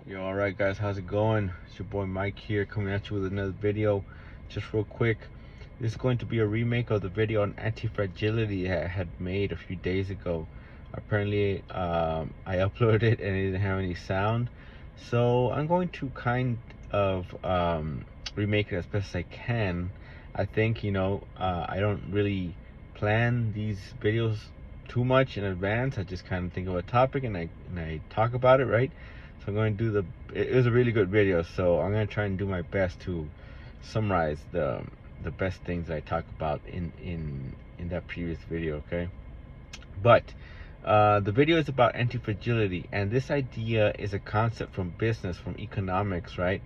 Yo, alright guys, how's it going? It's your boy Mike here, coming at you with another video. Just real quick, this is going to be a remake of the video on anti-fragility I had made a few days ago. Apparently I uploaded it and it didn't have any sound, so I'm going to kind of remake it as best as I can. I think, I don't really plan these videos too much in advance. I just kind of think of a topic and I talk about it, right? So I'm going to do it was a really good video, so I'm going to try and do my best to summarize the best things I talk about in that previous video, okay? But the video is about anti-fragility, and this idea is a concept from business, from economics, right?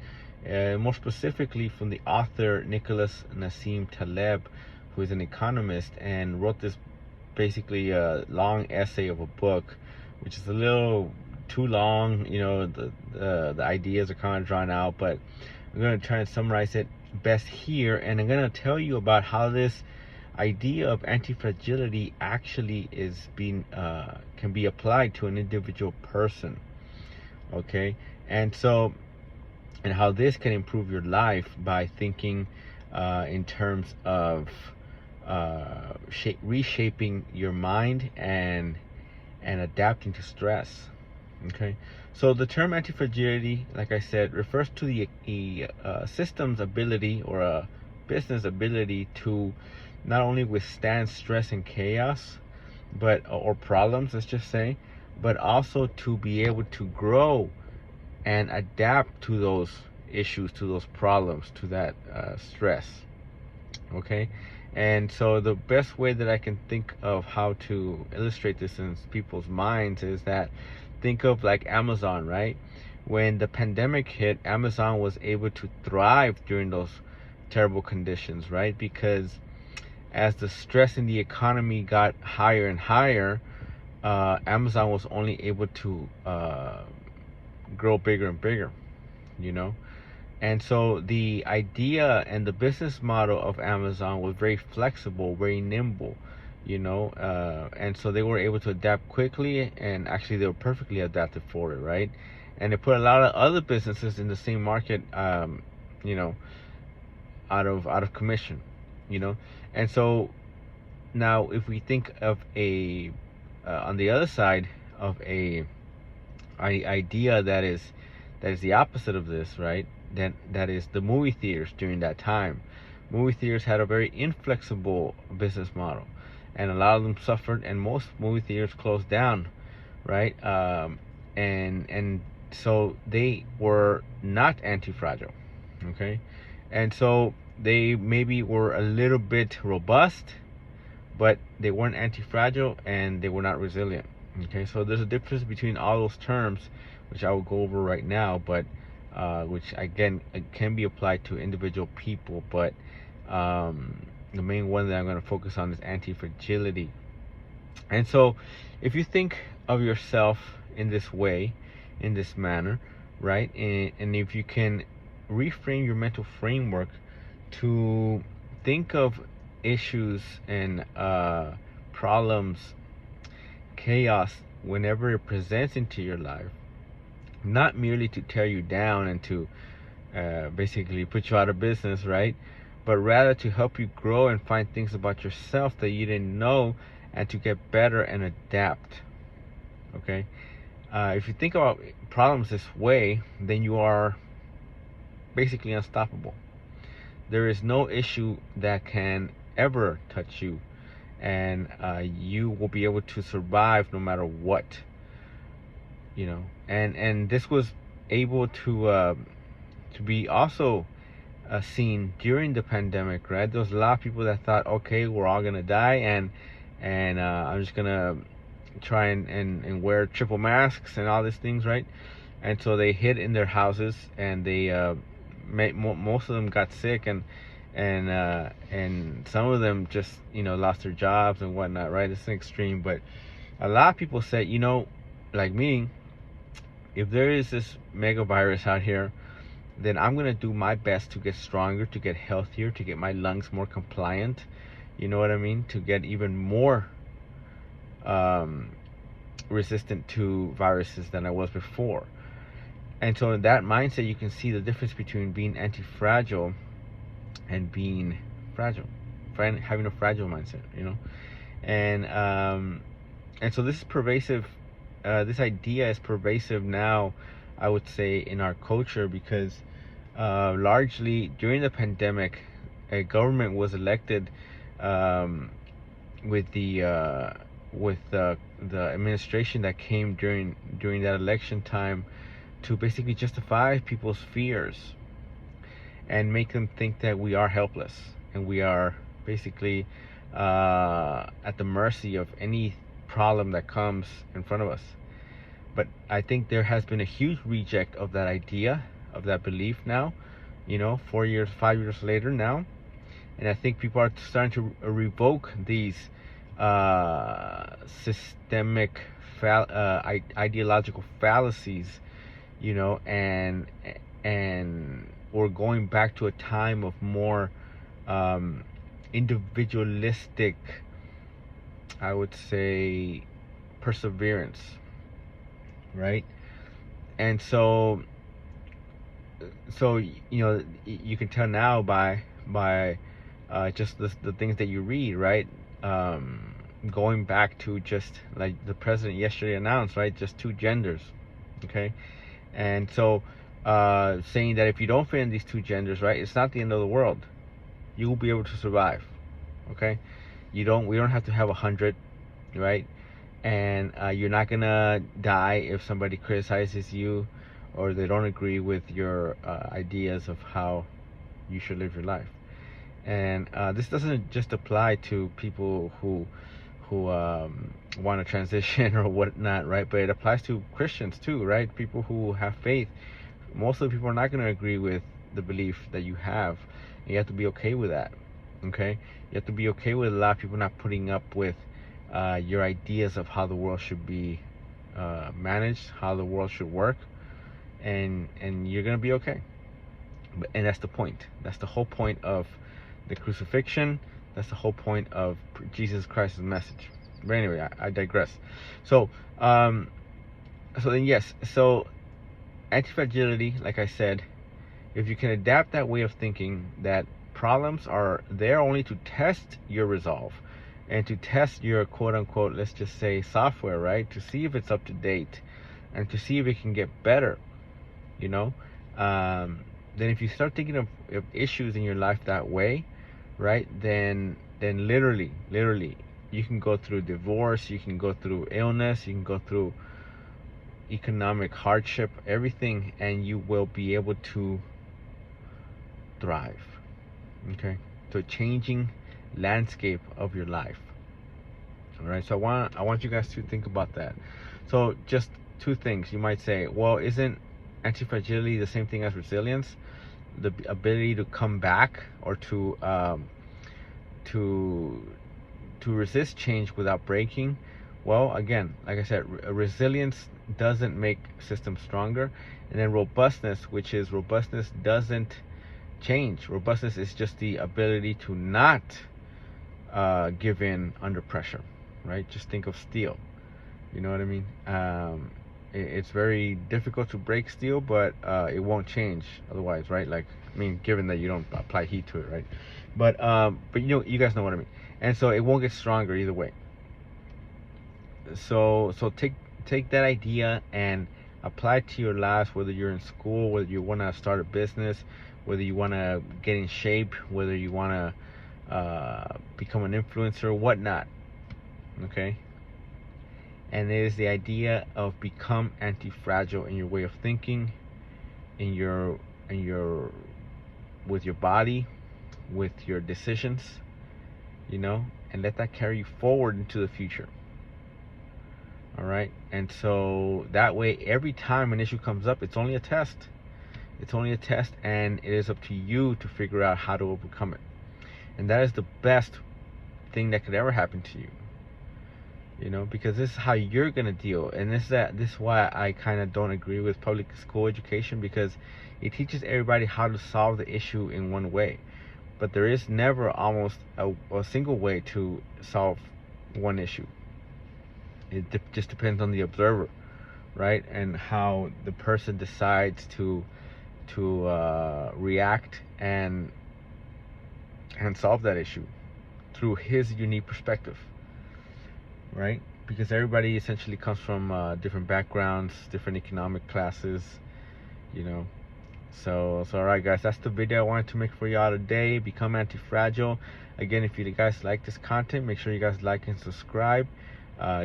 More specifically from the author Nicholas Nassim Taleb, who is an economist and wrote this basically a long essay of a book, which is a little too long. The ideas are kind of drawn out, but I'm going to try and summarize it best here, and I'm going to tell you about how this idea of anti-fragility actually is being can be applied to an individual person, okay? And how this can improve your life by thinking in terms of reshaping your mind and adapting to stress. Okay, so the term anti-fragility, like I said, refers to the system's ability, or a business ability, to not only withstand stress and chaos, or problems, let's just say, but also to be able to grow and adapt to those issues, to those problems, to that stress. Okay, and so the best way that I can think of how to illustrate this in people's minds is that, think of like Amazon, right? When the pandemic hit, Amazon was able to thrive during those terrible conditions, right? Because as the stress in the economy got higher and higher, Amazon was only able to grow bigger and bigger, you know? And so the idea and the business model of Amazon was very flexible, very nimble, and so they were able to adapt quickly, and actually they were perfectly adapted for it, right? And they put a lot of other businesses in the same market, you know, out of commission, you know. And so now, if we think of a on the other side of a idea that is the opposite of this, right? Then that is the movie theaters during that time. Movie theaters had a very inflexible business model, and a lot of them suffered, and most movie theaters closed down, right? And so they were not anti-fragile, okay? And so they maybe were a little bit robust, but they weren't anti-fragile, and they were not resilient. Okay, so there's a difference between all those terms, which I will go over right now, but which again can be applied to individual people, but the main one that I'm going to focus on is anti-fragility. And so if you think of yourself in this way, in this manner, right, and if you can reframe your mental framework to think of issues and problems, chaos, whenever it presents into your life, not merely to tear you down and to basically put you out of business, right? But rather to help you grow and find things about yourself that you didn't know, and to get better and adapt. Okay? If you think about problems this way, then you are basically unstoppable. There is no issue that can ever touch you, and you will be able to survive no matter what. And this was able to be also seen during the pandemic, right? There was a lot of people that thought, okay, we're all gonna die, and I'm just gonna try and wear triple masks and all these things, right? And so they hid in their houses, and they most of them got sick, and some of them just lost their jobs and whatnot, right? It's an extreme, but a lot of people said, like me, if there is this mega virus out here, then I'm gonna do my best to get stronger, to get healthier, to get my lungs more compliant. You know what I mean? To get even more resistant to viruses than I was before. And so in that mindset, you can see the difference between being anti-fragile and being fragile, having a fragile mindset, and so this is pervasive. This idea is pervasive now, I would say, in our culture, because largely during the pandemic, a government was elected, with the administration that came during that election time, to basically justify people's fears and make them think that we are helpless and we are basically at the mercy of any problem that comes in front of us. But I think there has been a huge reject of that idea, of that belief now, 4 years, 5 years later now. And I think people are starting to revoke these systemic ideological fallacies, and we're going back to a time of more individualistic, I would say, perseverance, right? And so you can tell now by just the things that you read, right? Going back to just like the president yesterday announced, right? Just two genders, okay? And so saying that if you don't fit in these two genders, right, it's not the end of the world. You will be able to survive, okay? We don't have to have 100, right? And you're not gonna die if somebody criticizes you or they don't agree with your ideas of how you should live your life. And this doesn't just apply to people who want to transition or whatnot, right? But it applies to Christians too, right? People who have faith. Most of the people are not going to agree with the belief that you have. And you have to be okay with that, okay? You have to be okay with a lot of people not putting up with your ideas of how the world should be managed, how the world should work, and you're going to be okay. And that's the point. That's the whole point of the crucifixion. That's the whole point of Jesus Christ's message. But anyway, I digress. So then yes. So anti-fragility, like I said, if you can adapt that way of thinking, that problems are there only to test your resolve and to test your quote unquote, let's just say, software, right? To see if it's up to date and to see if it can get better, then if you start thinking of issues in your life that way, right, then literally you can go through divorce, you can go through illness, you can go through economic hardship, everything, and you will be able to thrive, okay? So changing landscape of your life. All right, so I want you guys to think about that. So just two things. You might say, well, isn't anti-fragility the same thing as resilience? The ability to come back, or to resist change without breaking. Well, again, like I said, resilience doesn't make systems stronger, and then robustness doesn't change. Robustness is just the ability to not give in under pressure, right? Just think of steel. You know what I mean? It's very difficult to break steel, but it won't change otherwise, right? Like, I mean, given that you don't apply heat to it, right? But you guys know what I mean. And so it won't get stronger either way. So take that idea and apply it to your lives, whether you're in school, whether you want to start a business, whether you want to get in shape, whether you want to become an influencer, whatnot, okay? And it is the idea of become anti-fragile in your way of thinking, in your with your body, with your decisions, and let that carry you forward into the future. All right? And so that way, every time an issue comes up, it's only a test. It's only a test, and it is up to you to figure out how to overcome it. And that is the best thing that could ever happen to you. Because this is how you're gonna deal. And this is why I kind of don't agree with public school education, because it teaches everybody how to solve the issue in one way, but there is never almost a single way to solve one issue. It just depends on the observer, right? And how the person decides to react and solve that issue through his unique perspective, right? Because everybody essentially comes from different backgrounds, different economic classes, you know. So all right, guys, that's the video I wanted to make for y'all today. Become anti-fragile. Again, if you guys like this content, make sure you guys like and subscribe.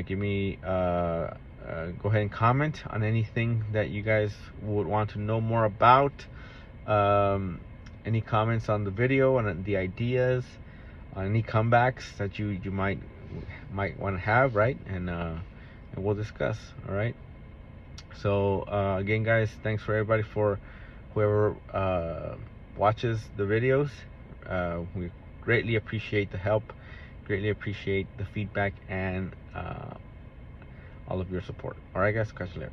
Give me go ahead and comment on anything that you guys would want to know more about. Any comments on the video, on the ideas, on any comebacks that you might want to have, right? And we'll discuss. All right. So again, guys, thanks for everybody, for whoever watches the videos. We greatly appreciate the help, greatly appreciate the feedback, and all of your support. All right, guys, catch you later.